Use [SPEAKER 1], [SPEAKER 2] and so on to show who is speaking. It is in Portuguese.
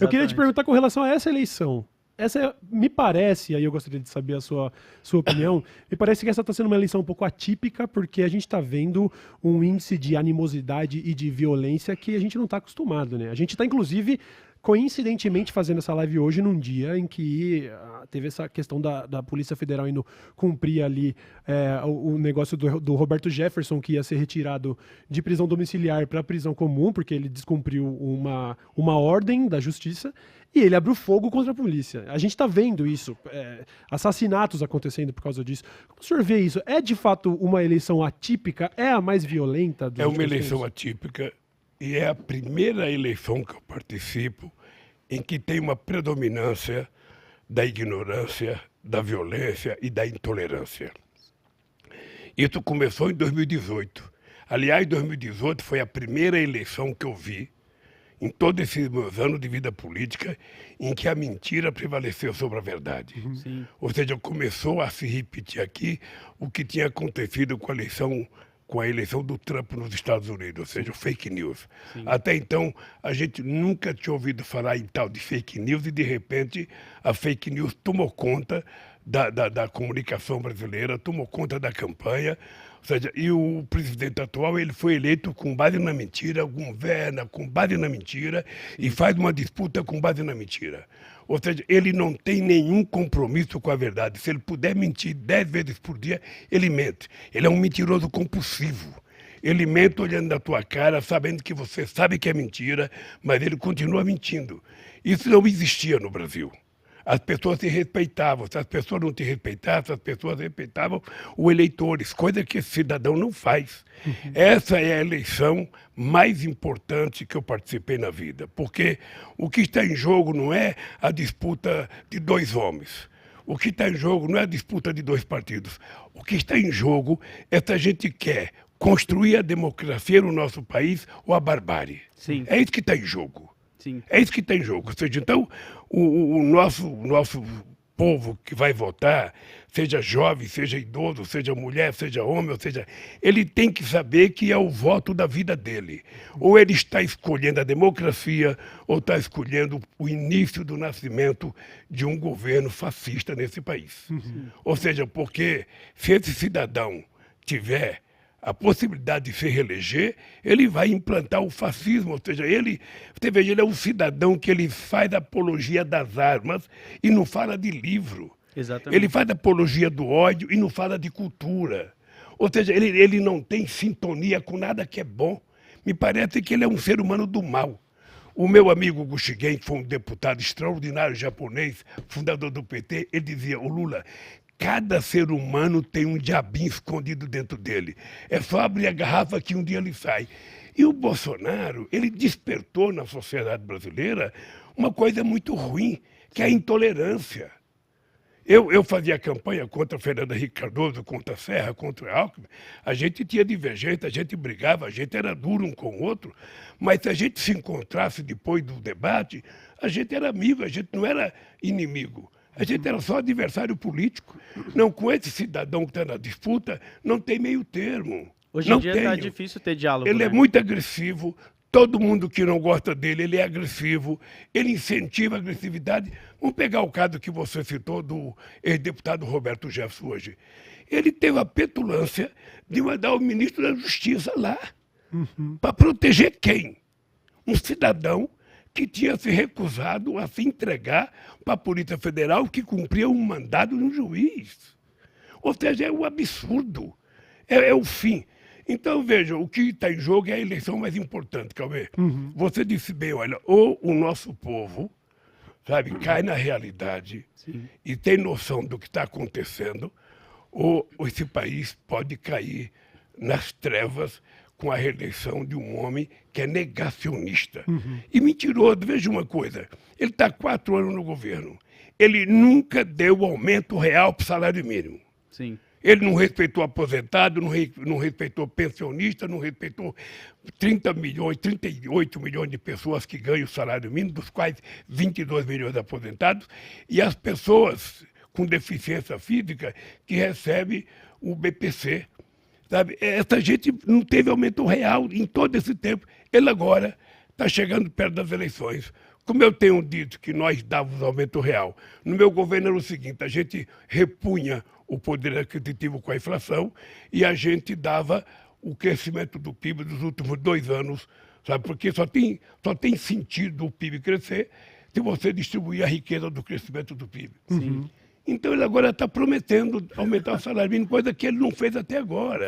[SPEAKER 1] Eu queria te
[SPEAKER 2] Exatamente.
[SPEAKER 1] perguntar com relação a essa eleição. Me parece, aí eu gostaria de saber a sua opinião, me parece que essa está sendo uma eleição um pouco atípica, porque a gente está vendo um índice de animosidade e de violência que a gente não está acostumado, né? A gente está, inclusive, coincidentemente fazendo essa live hoje num dia em que teve essa questão da Polícia Federal indo cumprir ali o negócio do Roberto Jefferson, que ia ser retirado de prisão domiciliar para prisão comum, porque ele descumpriu uma ordem da justiça, e ele abriu fogo contra a polícia. A gente está vendo isso, assassinatos acontecendo por causa disso. Como o senhor vê isso? É de fato uma eleição atípica? É a mais violenta dos
[SPEAKER 3] É uma
[SPEAKER 1] últimos
[SPEAKER 3] eleição
[SPEAKER 1] tempos?
[SPEAKER 3] atípica e é a primeira eleição que eu participo em que tem uma predominância da ignorância, da violência e da intolerância. Isso começou em 2018. Aliás, 2018 foi a primeira eleição que eu vi em todos esses meus anos de vida política em que a mentira prevaleceu sobre a verdade.
[SPEAKER 2] Sim.
[SPEAKER 3] Ou seja, começou a se repetir aqui o que tinha acontecido com a eleição do Trump nos Estados Unidos, ou seja, o fake news.
[SPEAKER 2] Sim.
[SPEAKER 3] Até então, a gente nunca tinha ouvido falar em tal de fake news e, de repente, a fake news tomou conta da comunicação brasileira, tomou conta da campanha. Ou seja, e o presidente atual ele foi eleito com base na mentira, governa com base na mentira e faz uma disputa com base na mentira. Ou seja, ele não tem nenhum compromisso com a verdade. Se ele puder mentir 10 vezes por dia, ele mente. Ele é um mentiroso compulsivo. Ele mente olhando na tua cara, sabendo que você sabe que é mentira, mas ele continua mentindo. Isso não existia no Brasil. As pessoas se respeitavam. Se as pessoas não te respeitassem, as pessoas respeitavam os eleitores, coisa que esse cidadão não faz. Essa é a eleição mais importante que eu participei na vida, porque o que está em jogo não é a disputa de dois homens. O que está em jogo não é a disputa de dois partidos. O que está em jogo é se a gente quer construir a democracia no nosso país ou a barbárie.
[SPEAKER 2] Sim.
[SPEAKER 3] É isso que está em jogo.
[SPEAKER 2] Sim.
[SPEAKER 3] É isso que está em jogo. Ou seja, então, o nosso povo que vai votar, seja jovem, seja idoso, seja mulher, seja homem, ou seja, ele tem que saber que é o voto da vida dele. Ou ele está escolhendo a democracia, ou está escolhendo o início do nascimento de um governo fascista nesse país. Ou seja, porque se esse cidadão tiver a possibilidade de se reeleger, ele vai implantar o fascismo, ou seja, você veja, ele é um cidadão que ele faz apologia das armas e não fala de livro.
[SPEAKER 2] Exatamente.
[SPEAKER 3] Ele faz apologia do ódio e não fala de cultura. Ou seja, ele não tem sintonia com nada que é bom. Me parece que ele é um ser humano do mal. O meu amigo Guxigen, que foi um deputado extraordinário japonês, fundador do PT, ele dizia, o Lula, cada ser humano tem um diabinho escondido dentro dele. É só abrir a garrafa que um dia ele sai. E o Bolsonaro, ele despertou na sociedade brasileira uma coisa muito ruim, que é a intolerância. Eu fazia campanha contra Fernando Henrique Cardoso, contra Serra, contra Alckmin. A gente tinha divergência, a gente brigava, a gente era duro um com o outro, mas se a gente se encontrasse depois do debate, a gente era amigo, a gente não era inimigo. A gente era só adversário político. Não, com esse cidadão que está na disputa, não tem meio termo.
[SPEAKER 2] Hoje
[SPEAKER 3] não
[SPEAKER 2] em dia está
[SPEAKER 3] tenho.
[SPEAKER 2] difícil ter diálogo,
[SPEAKER 3] Ele
[SPEAKER 2] né?
[SPEAKER 3] é muito agressivo. Todo mundo que não gosta dele, ele é agressivo. Ele incentiva a agressividade. Vamos pegar o caso que você citou do ex-deputado Roberto Jefferson hoje. Ele teve a petulância de mandar o ministro da Justiça lá. Para proteger quem? Um cidadão que tinha se recusado a se entregar para a Polícia Federal que cumpria um mandado de um juiz. Ou seja, é um absurdo. É o fim. Então, veja, o que está em jogo é a eleição mais importante, Cauê. Você disse bem, olha, ou o nosso povo, sabe, cai na realidade e tem noção do que está acontecendo, ou esse país pode cair nas trevas com a reeleição de um homem que é negacionista. E mentiroso, veja uma coisa, ele está 4 anos no governo, ele nunca deu aumento real para o salário mínimo.
[SPEAKER 2] Sim.
[SPEAKER 3] Ele não respeitou aposentado, não respeitou pensionista, não respeitou 30 milhões, 38 milhões de pessoas que ganham o salário mínimo, dos quais 22 milhões aposentados, e as pessoas com deficiência física que recebem o BPC. Sabe? Essa gente não teve aumento real em todo esse tempo. Ele agora está chegando perto das eleições como eu tenho dito que nós dávamos aumento real, no meu governo era o seguinte, a gente repunha o poder aquisitivo com a inflação e a gente dava o crescimento do PIB dos últimos 2 anos, sabe? Porque só tem sentido o PIB crescer se você distribuir a riqueza do crescimento do PIB.
[SPEAKER 2] Sim.
[SPEAKER 3] Então ele agora está prometendo aumentar o salário mínimo, coisa que ele não fez até agora.